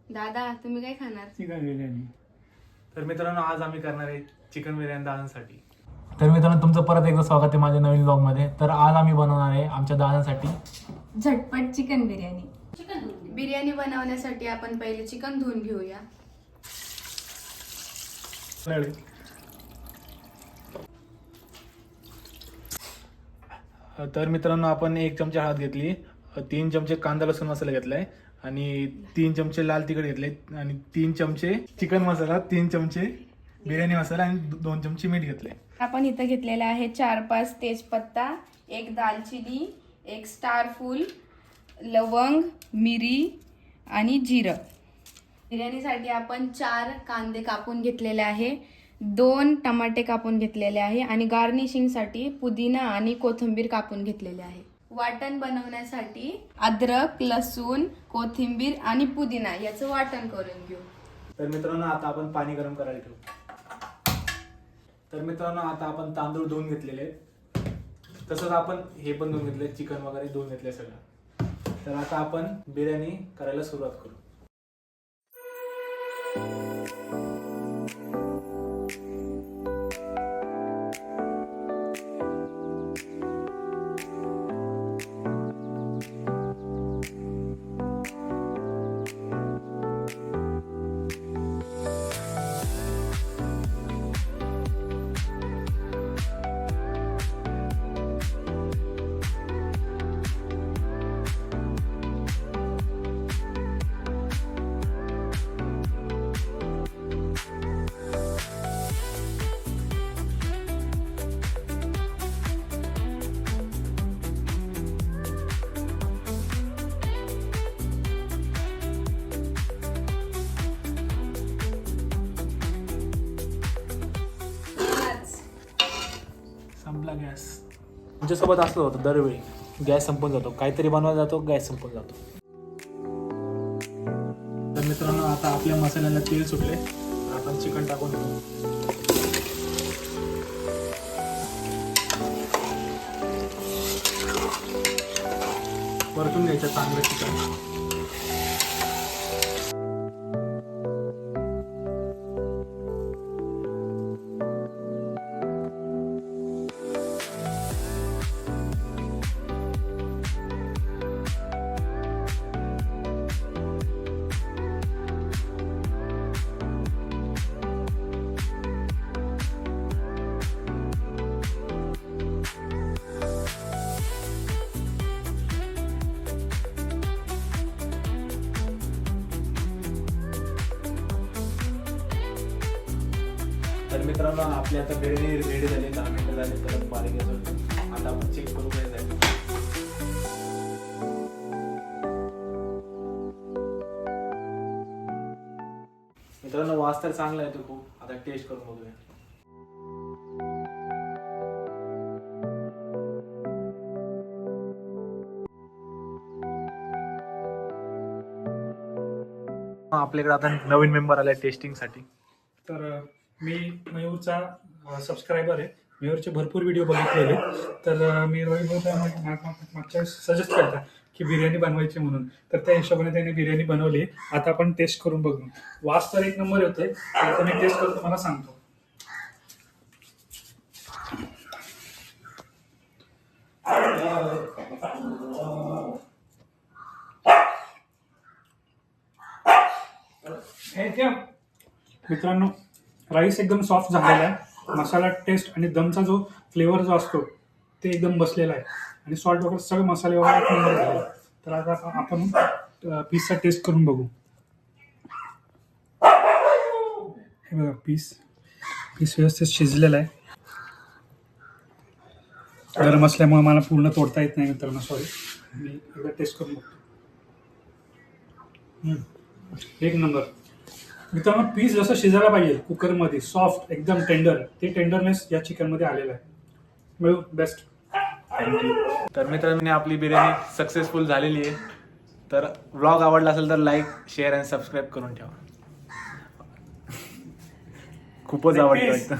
दादा तुम्ही काय खाणार? चिकन बिर्याणी. तर मित्रांनो आज आम्ही करणार आहे चिकन बिर्याणी दादांसाठी. तर मित्रांनो तुमचं परत एकदा स्वागत आहे माझ्या नवीन ब्लॉग मध्ये. तर आज आम्ही बनवणार आहे आमच्या दादांसाठी झटपट चिकन बिर्याणी. बिर्याणी बनवण्यासाठी आपण पहिले चिकन धुवून घेऊया. तर मित्रांनो आपण 1 चमचा हळद घेतली, 3 चमचे कांदा लसूण मसाला घेतलाय आणि 3 चमचे लाल तिखट घेतले आणि 3 चमचे चिकन मसाला, 3 चमचे बिर्याणी मसाला आणि 2 चमचे मीठ घेतले. आपण इथं घेतलेला आहे 4-5 तेजपत्ता, 1 दालचिनी, 1 स्टार फूल, लवंग, मिरी आणि जिरं. बिर्याणीसाठी आपण 4 कांदे कापून घेतलेले आहे, 2 टमाटे कापून घेतलेले आहे आणि गार्निशिंगसाठी पुदिना आणि कोथिंबीर कापून घेतलेले आहे. वाटण बनवण्यासाठी अद्रक, लसूण, कोथिंबीर आणि पुदिना याचं वाटण करून घेऊ. तर मित्रांनो आता आपण पाणी गरम करायला ठेवू. तर मित्रांनो आता आपण तांदूळ धुवून घेतलेले आहेत, तसंच आपण हे पण धुवून घेतले, चिकन वगैरे धुवून घेतले सगळं. तर आता आपण बिर्याणी करायला सुरुवात करू. संपला गॅस. तुमच्यासोबत असलं होतं दरवेळी गॅस संपून जातो, काहीतरी बनवायला जातो गॅस संपून जातो. तर मित्रांनो आता आपल्या मसाल्याला तेल सुटले, आपण चिकन टाकून घेऊ. परतून घ्यायचं चांगलं चिकन. तर मित्रांनो आपली आता बिर्याणी रेडी झाली, 10 मिनिटं झाली. परत बारीक गॅसवर आता आपण चेक करू काय झालं. मित्रांनो वास तर चांगला येतो खूप. आता टेस्ट करून बघूया. आपल्याकडे आता नवीन मेंबर आलाय टेस्टिंग साठी. तर मी मयूरचा सबस्क्रायबर आहे. मयूरचे भरपूर व्हिडिओ बघितलेले. तर मी रोहितला मागच्या सजेस्ट करता की बिर्याणी बनवायची म्हणून. तर त्या हिशोबाने त्याने बिर्याणी बनवली. आता आपण टेस्ट करून बघू. वास तर 1 नंबर येतोय. आता मी टेस्ट करून तुम्हाला सांगतो. मित्रांनो राईस एकदम सॉफ्ट झालेला आहे. मसाला टेस्ट आणि दमचा जो फ्लेवर जो असतो ते एकदम बसलेला आहे आणि सॉल्ट वगैरे सगळे मसाले वगैरे 1 नंबर झाले. तर आता आपण पीसचा टेस्ट करून बघू. हे बघा पीस व्यवस्थित शिजलेला आहे. गरम असल्यामुळे मला पूर्ण तोडता येत नाही मित्रांनो, सॉरी. मी एकदा टेस्ट करून बघतो. 1 नंबर मित्रांनो. पीस जसं शिजायला पाहिजे कुकरमध्ये, सॉफ्ट एकदम टेंडर, ते टेंडरनेस या चिकनमध्ये आलेलं आहे. बेस्ट. तर मित्रांनो आपली बिर्याणी सक्सेसफुल झालेली आहे. तर व्लॉग आवडला असेल तर लाईक, शेअर आणि सबस्क्राईब करून ठेवा. खूपच आवडतं.